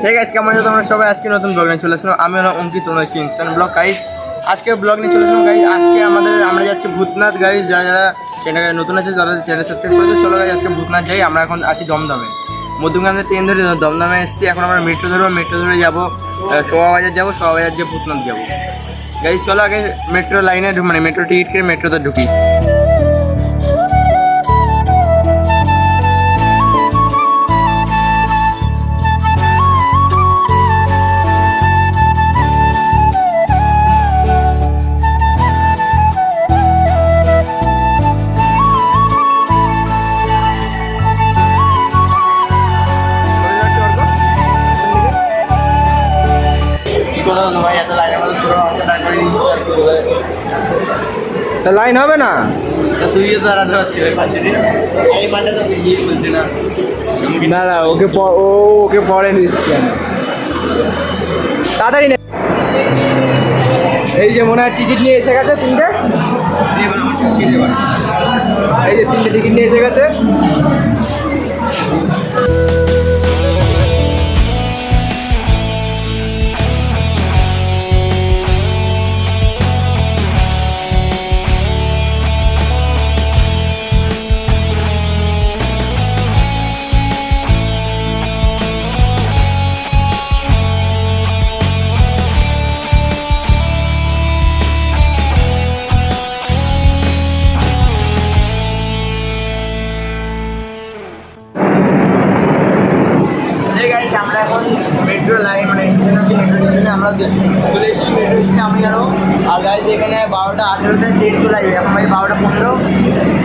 ঠিক আছে, কেমন আছো তোমরা সবাই? আজকে নতুন ব্লগ নিয়ে চলে আসলাম। আমি হলাম অঙ্কিত, তোমরা হচ্ছে ইনস্ট্যান্ট ব্লগ গাইস। আজকে ব্লগ নিয়ে চলে আসলাম গাইস। আজকে আমরা যাচ্ছি ভূতনাথ গাইস। যারা যারা চ্যানেলে নতুন আছে তারা চ্যানেল সাবস্ক্রাইব করেছে। চলো গাইস, আজকে ভূতনাথ যাই। আমরা এখন আছি দমদমে, মধ্যমগ্রামে ট্রেন ধরে দমদমে এসেছি। এখন আমরা মেট্রো ধরবো, মেট্রো ধরে যাবো শোভাবাজার যাবো, শোভাবাজার গিয়ে ভূতনাথ যাবো গাইস। চলো আগে মেট্রো লাইনে মানে মেট্রো টিকিট কেটে মেট্রোতে ঢুকি। লাইন হবে না, তুই দাঁড়াতে পারছিস না না, ওকে পরে নিচ্ছি আমি তাড়াতাড়ি। এই যে মনে হয় টিকিট নিয়ে এসে গেছে তিনটে, এই যে তিনটে টিকিট নিয়ে এসে গেছে। আমরা এখন মেট্রো লাইন মানে স্টেশন হচ্ছে, মেট্রো স্টেশনে আমরা চলে এসেছি। মেট্রো স্টেশনে আমি আরও আর গাইজ এখানে 12:18 ট্রেন চলে আসবে। এখন ভাই 12:15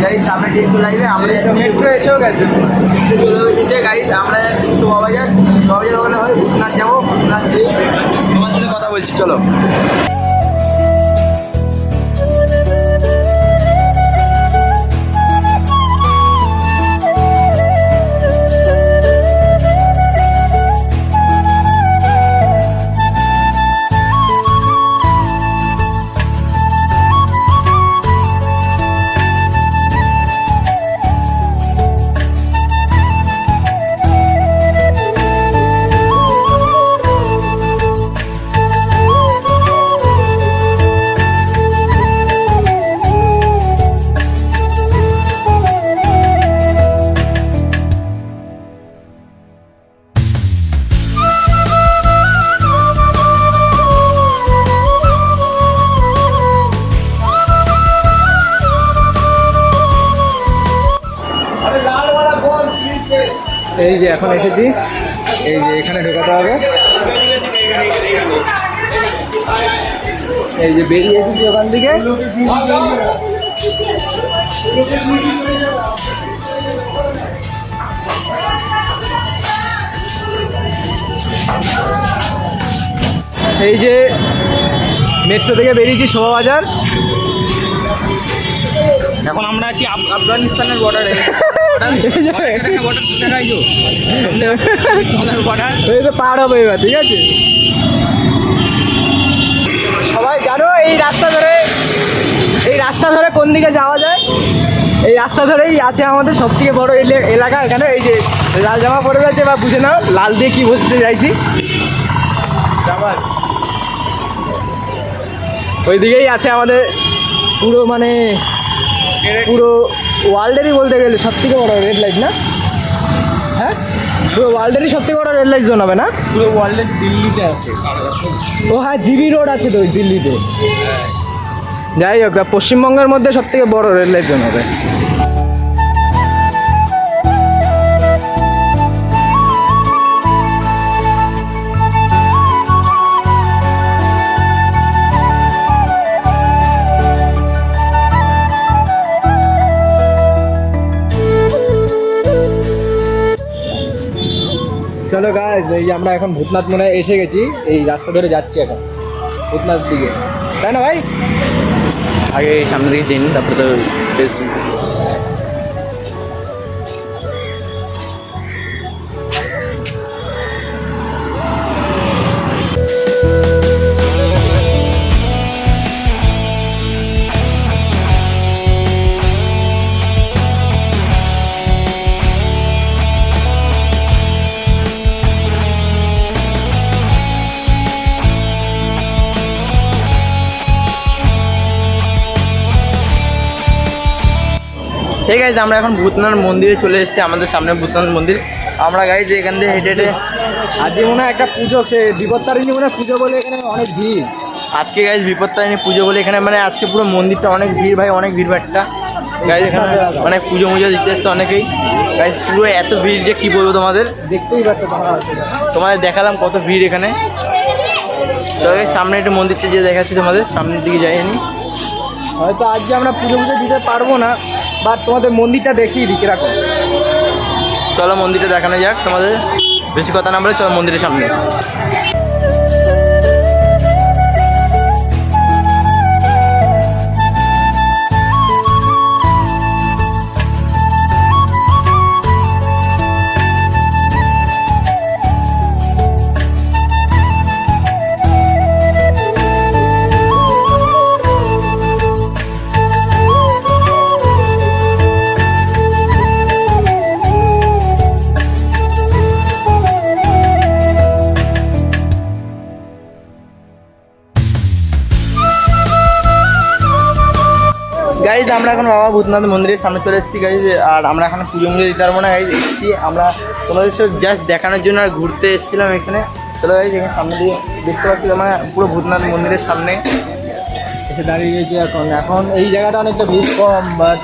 গাইজ, সামনে ট্রেন চলে আসবে। আমরা যাচ্ছি, মেট্রো এসেও গেছে, মেট্রো চলে এসেছে গাইজ। আমরা যাচ্ছি শোভাবাজার, শোভাবাজার ওখানে হয় ভূতনাথ যাবো। ভূতনাথ যেয়ে তোমার সাথে কথা বলছি, চলো। এই যে এখন এসেছি, এই যে এখানে ঢোকাতে হবে। এই যে বেরিয়ে এসেছি ওখান থেকে। এই যে মেট্রো থেকে বেরিয়েছি শোভাবাজার। এখন আমরা আছি আফগানিস্তানের বর্ডারে। পার হবে এবার, ঠিক আছে? সবাই জানো এই রাস্তা ধরে কোন দিকে যাওয়া যায়? এই রাস্তা ধরেই আছে আমাদের সব থেকে বড় এলাকা। এখানে এই যে লাল জামা পরে রয়েছে, বা বুঝে নাও লাল দিয়ে কি বলতে চাইছি। ওই দিকেই আছে আমাদের পুরো মানে পুরো ওয়ার্ল্ডেরই বলতে গেলে সব থেকে বড় রেড লাইট, না? হ্যাঁ, পুরো ওয়ার্ল্ডেরই সব থেকে বড় রেড লাইট জোন হবে, না? পুরো ওয়ার্ল্ডের দিল্লিতে আছে। ও হ্যাঁ, জিবি রোড আছে তো ওই দিল্লিতে। যাই হোক, পশ্চিমবঙ্গের মধ্যে সব থেকে বড় রেড লাইট জোন হবে। চলো গাইজ, এই যে আমরা এখন ভূতনাথ মনে এসে গেছি। এই রাস্তা ধরে যাচ্ছি এখন ভূতনাথ দিকে, তাই না ভাই? আগে সামনে দিকে দিন, তারপরে তো বেশ ঠিক আছে, আমরা এখন ভূতনাথ মন্দিরে চলে এসেছি, আমাদের সামনে ভূতনাথ মন্দির। আমরা গাইজ এখান থেকে হেঁটে হেঁটে আজকে মনে হয় একটা পুজো, সে বিপত্তারিণী মনে হয় পুজো বলে এখানে অনেক ভিড়। আজকে গাইজ বিপত্তারিণী পুজো বলে এখানে মানে আজকে পুরো মন্দিরটা অনেক ভিড় ভাই, অনেক ভিড় ভাট্টা গাইজ। এখানে মানে পুজো মুজো দিতে এসছে অনেকেই গাইজ, পুরো এত ভিড় যে কী বলবো তোমাদের, দেখতেই পাচ্ছ তোমরা। তোমাদের দেখালাম কত ভিড় এখানে। তো গাইজ সামনে একটু মন্দিরটা যে দেখাচ্ছি তোমাদের, সামনের দিকে যাইনি। হয়তো আজকে আমরা পুজো দিতে পারবো না, বাট তোমাদের মন্দিরটা দেখিয়ে দিই কিরকম। চলো মন্দিরটা দেখানো যাক তোমাদের, বেশি কথা না বলে চলো মন্দিরের সামনে। গাইজ আমরা এখন বাবা ভূতনাথ মন্দিরের সামনে চলে এসেছি গাইজ, আর আমরা এখন পুজো মুজো দিতে পারবো না গাইজ। এসেছি আমরা তোমাদের সব জাস্ট দেখানোর জন্য আর ঘুরতে এসেছিলাম এখানে। চলো গাইজ এখানে সামনে দিয়ে দেখতে পাচ্ছি মানে পুরো ভূতনাথ মন্দিরের সামনে এসে দাঁড়িয়ে গেছি এখন। এখন এই জায়গাটা অনেকটা ভিড় কম, বাট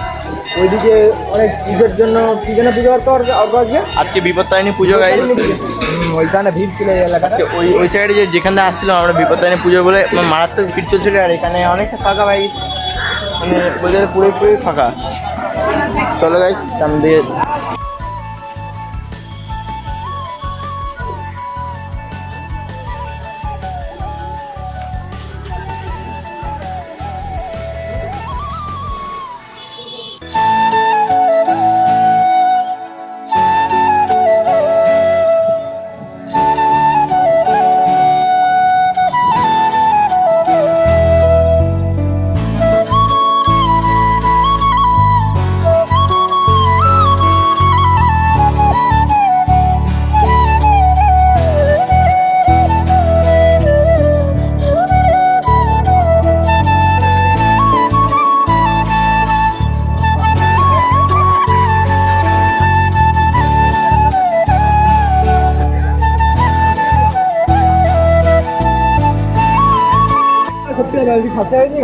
ওইদিকে অনেক পুজোর জন্য কী যেন পুজো করতে আজকে আজকে বিপত্তারিণী পুজো গাইজ। ওইখানে ভিড় ছিল এই এলাকাটা। আজকে ওই সাইডে যেখানে আসছিলাম আমরা বিপত্তারিণী পুজো বলে মারাত্মক ভিড় চলছিল, আর এখানে অনেকটা ফাঁকা ভাই, মানে বলতে পুরোপুরি ফাঁকা। চলো গাইজ সামনে দিয়ে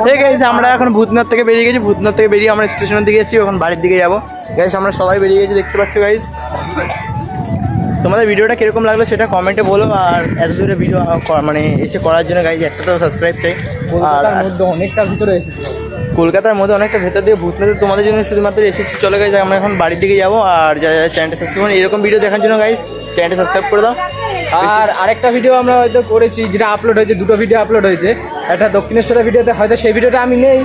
ঠিক আছে, আমরা এখন ভূতনাথ থেকে বেরিয়ে গেছি। ভূতনাথ থেকে বেরিয়ে আমরা স্টেশনের দিকে যাচ্ছি, এখন বাড়ির দিকে যাবো গাইস। আমরা সবাই বেরিয়ে গেছি দেখতে পাচ্ছ গাইস। তোমাদের ভিডিওটা কীরকম লাগলো সেটা কমেন্টে বলো, আর এত দূরে ভিডিও মানে এসে করার জন্য গাইস একটা তো সাবস্ক্রাইব চাই। আর মধ্যে অনেকটা ভিতরে এসেছি, কলকাতার মধ্যে অনেকটা ভেতর দিয়ে ভূতনাথে তোমাদের জন্য শুধুমাত্র এসেছি। চলো গাইস আমরা এখন বাড়ির দিকে যাবো, আর যারা যারা চ্যানেলটা সাবস্ক্রাইব করুন এরকম ভিডিও দেখার জন্য গাইস চ্যানেলটা সাবস্ক্রাইব করে দাও। আর আরেকটা ভিডিও আমরা হয়তো করেছি যেটা আপলোড হয়েছে, দুটো ভিডিও আপলোড হয়েছে। একটা দক্ষিণেশ্বরের ভিডিওতে, হয়তো সেই ভিডিওটা আমি নেই,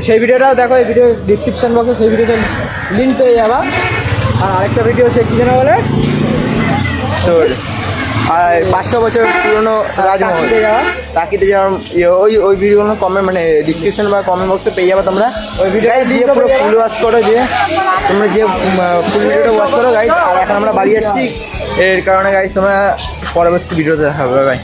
সেই ভিডিওটাও দেখো, এই ভিডিও ডিসক্রিপশন বক্সে সেই ভিডিওটার লিঙ্ক পেয়ে যাবা। আর আরেকটা ভিডিও সে কী যেন বলে তোর আর 500 বছর পুরনো রাজমহল তাকিতে যাওয়ার ওই ভিডিওগুলো কমেন্ট মানে ডিসক্রিপশন বা কমেন্ট বক্সে পেয়ে যাবে তোমরা। ওই ভিডিওটা দিয়ে পুরো ফুল ওয়াচ করো, যে তোমরা যে ফুল ভিডিওটা ওয়াচ করো গাইজ। আর এখন আমরা বাড়ি যাচ্ছি, এর কারণে গাইজ তোমরা পরবর্তী ভিডিওতে দেখা হবে। বাই।